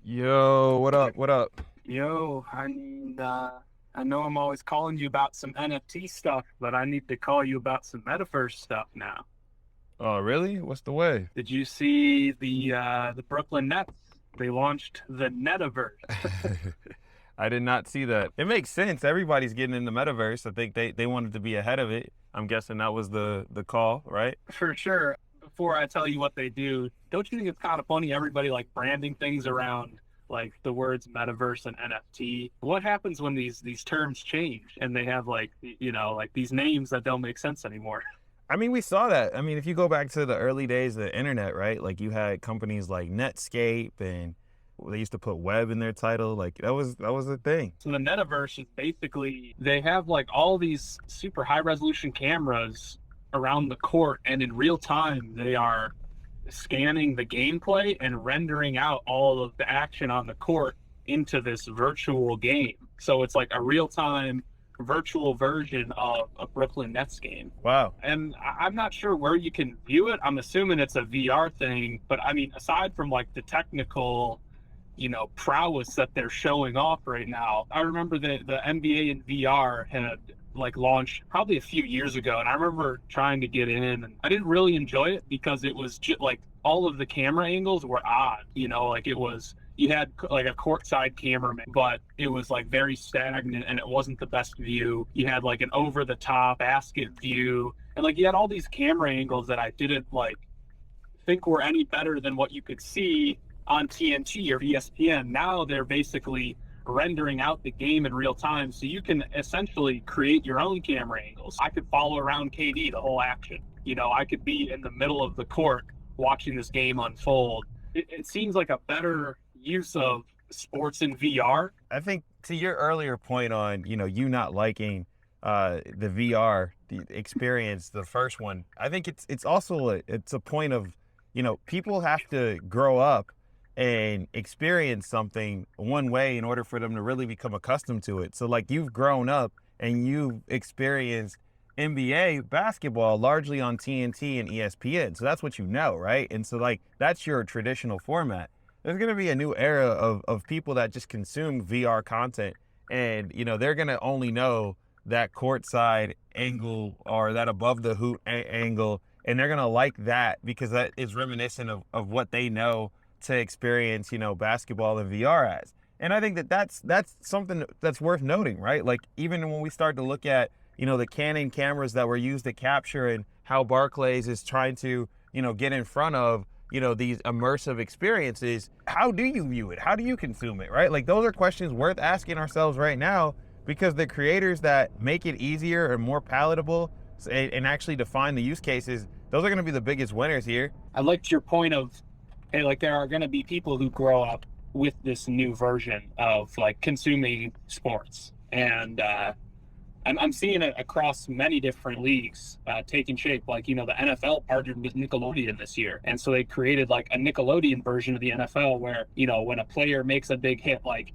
Yo, what up? What up? Yo, I know I'm always calling you about some NFT stuff, but I need to call you about some Metaverse stuff now. Oh, really? What's the way? Did you see the Brooklyn Nets? They launched the Netaverse. I did not see that. It makes sense. Everybody's getting in the metaverse. I think they wanted to be ahead of it. I'm guessing that was the call, right? For sure. Before I tell you what they do, don't you think it's kind of funny everybody like branding things around like the words metaverse and NFT? What happens when these terms change and they have like like these names that don't make sense anymore? I mean, we saw that. I mean, if you go back to the early days of the internet, right? Like you had companies like Netscape and they used to put web in their title. Like that was a thing. So the Netaverse is basically they have like all these super high resolution cameras around the court, and in real time they are scanning the gameplay and rendering out all of the action on the court into this virtual game. So it's like a real time virtual version of a Brooklyn Nets game. Wow. And I'm not sure where you can view it. I'm assuming it's a VR thing, but I mean, aside from like the technical prowess that they're showing off right now. I remember the NBA in VR had like launched probably a few years ago, and I remember trying to get in, and I didn't really enjoy it because it was just like all of the camera angles were odd. Like it was you had like a courtside cameraman, but it was like very stagnant, and it wasn't the best view. You had like an over the top basket view, and like you had all these camera angles that I didn't like think were any better than what you could see on TNT or ESPN. Now they're basically rendering out the game in real time, so you can essentially create your own camera angles. I could follow around KD the whole action. I could be in the middle of the court watching this game unfold. It seems like a better use of sports in VR. I think to your earlier point on, you not liking the VR, the experience, the first one, I think it's also it's a point of, people have to grow up and experience something one way in order for them to really become accustomed to it. So like you've grown up and you've experienced NBA basketball largely on TNT and ESPN. So that's what you know, right? And so like that's your traditional format. There's going to be a new era of people that just consume VR content, and they're going to only know that courtside angle or that above the hoop angle, and they're going to like that because that is reminiscent of what they know to experience, basketball and VR as. And I think that's something that's worth noting, right? Like even when we start to look at, the Canon cameras that were used to capture and how Barclays is trying to, get in front of, these immersive experiences, how do you view it? How do you consume it, right? Like those are questions worth asking ourselves right now, because the creators that make it easier and more palatable and actually define the use cases, those are going to be the biggest winners here. I liked your point of, hey, like there are going to be people who grow up with this new version of like consuming sports, and I'm seeing it across many different leagues taking shape. Like, the NFL partnered with Nickelodeon this year. And so they created like a Nickelodeon version of the NFL where, when a player makes a big hit, like,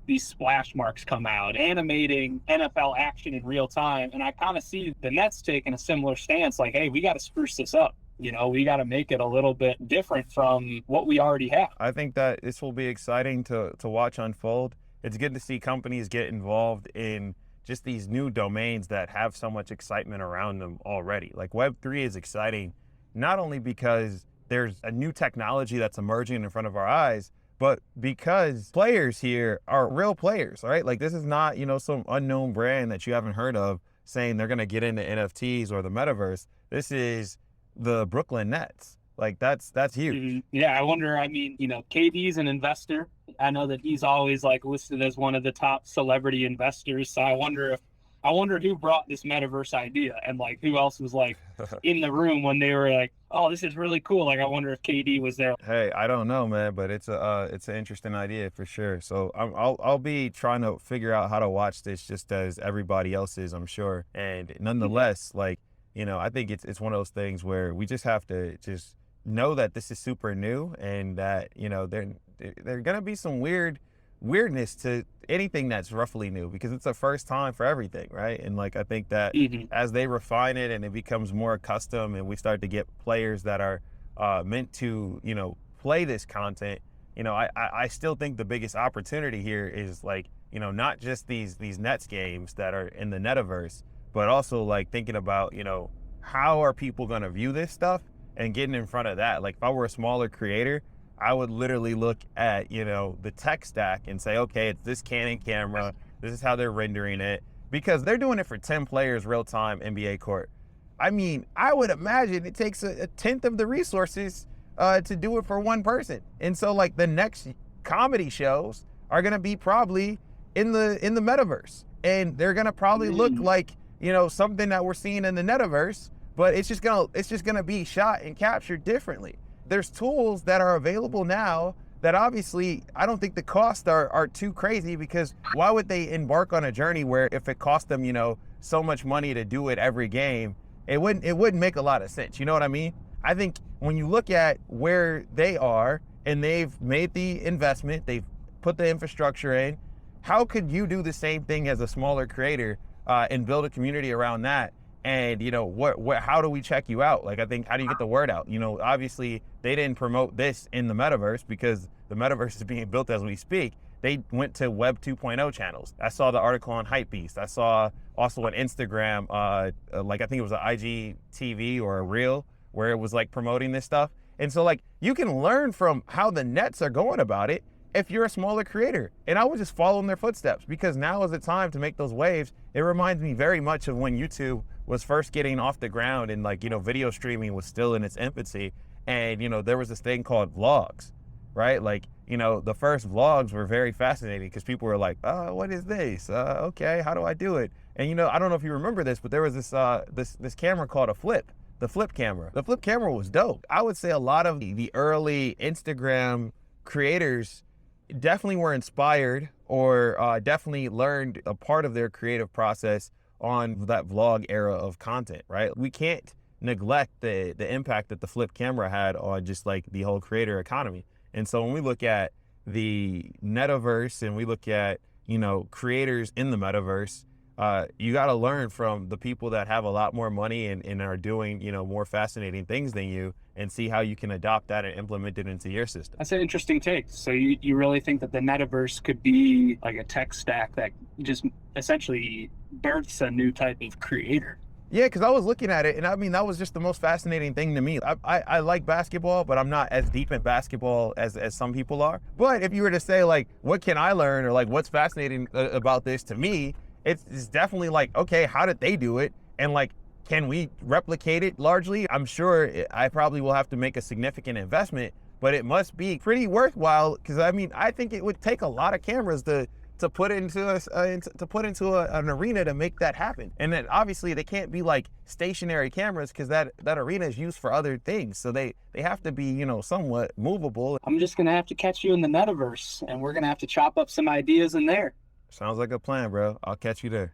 these splash marks come out, animating NFL action in real time. And I kind of see the Nets taking a similar stance, like, hey, we got to spruce this up. We got to make it a little bit different from what we already have. I think that this will be exciting to watch unfold. It's good to see companies get involved in just these new domains that have so much excitement around them already. Like Web3 is exciting, not only because there's a new technology that's emerging in front of our eyes, but because players here are real players, right? Like this is not, some unknown brand that you haven't heard of saying they're going to get into NFTs or the metaverse. This is the Brooklyn Nets. Like that's huge. Yeah, I wonder. I mean, KD's an investor. I know that he's always like listed as one of the top celebrity investors. So I wonder who brought this metaverse idea, and like who else was like in the room when they were like, "Oh, this is really cool." Like I wonder if KD was there. Hey, I don't know, man, but it's an interesting idea for sure. So I'll be trying to figure out how to watch this just as everybody else is, I'm sure. And nonetheless, like, I think it's one of those things where we just have to just know that this is super new, and that there gonna be some weirdness to anything that's roughly new, because it's the first time for everything, right? And like I think that as they refine it and it becomes more accustomed, and we start to get players that are meant to play this content, I still think the biggest opportunity here is like, not just these Nets games that are in the Netaverse, but also like thinking about, how are people going to view this stuff and getting in front of that. Like if I were a smaller creator, I would literally look at, the tech stack and say, okay, it's this Canon camera. This is how they're rendering it, because they're doing it for 10 players real time NBA court. I mean, I would imagine it takes a tenth of the resources to do it for one person. And so like the next comedy shows are gonna be probably in the metaverse. And they're gonna probably look like, something that we're seeing in the Netaverse, but it's just gonna be shot and captured differently. There's tools that are available now that obviously I don't think the costs are too crazy, because why would they embark on a journey where if it cost them, so much money to do it every game, it wouldn't make a lot of sense. You know what I mean? I think when you look at where they are and they've made the investment, they've put the infrastructure in, how could you do the same thing as a smaller creator and build a community around that? And how do we check you out? Like, I think, how do you get the word out? Obviously they didn't promote this in the metaverse because the metaverse is being built as we speak. They went to Web 2.0 channels. I saw the article on Hypebeast. I saw also on Instagram, like I think it was an IGTV or a Reel where it was like promoting this stuff. And so like you can learn from how the Nets are going about it if you're a smaller creator. And I would just follow in their footsteps, because now is the time to make those waves. It reminds me very much of when YouTube was first getting off the ground and like, video streaming was still in its infancy. And, there was this thing called vlogs, right? Like, the first vlogs were very fascinating because people were like, oh, what is this? Okay, how do I do it? And, I don't know if you remember this, but there was this camera called the flip camera. The flip camera was dope. I would say a lot of the early Instagram creators definitely were inspired or definitely learned a part of their creative process on that vlog era of content, right? We can't neglect the impact that the flip camera had on just like the whole creator economy. And so when we look at the Netaverse and we look at, creators in the metaverse, you got to learn from the people that have a lot more money and are doing, more fascinating things than you, and see how you can adopt that and implement it into your system. That's an interesting take. So you really think that the Netaverse could be like a tech stack that just essentially births a new type of creator? Yeah, because I was looking at it, and I mean, that was just the most fascinating thing to me. I like basketball, but I'm not as deep in basketball as some people are. But if you were to say, like, what can I learn, or like, what's fascinating about this to me, it's definitely like, okay, how did they do it? And like, can we replicate it largely? I'm sure I probably will have to make a significant investment, but it must be pretty worthwhile, because I mean, I think it would take a lot of cameras to put into an arena to make that happen. And then obviously they can't be like stationary cameras, because that arena is used for other things. So they have to be, somewhat movable. I'm just gonna have to catch you in the Netaverse, and we're gonna have to chop up some ideas in there. Sounds like a plan, bro. I'll catch you there.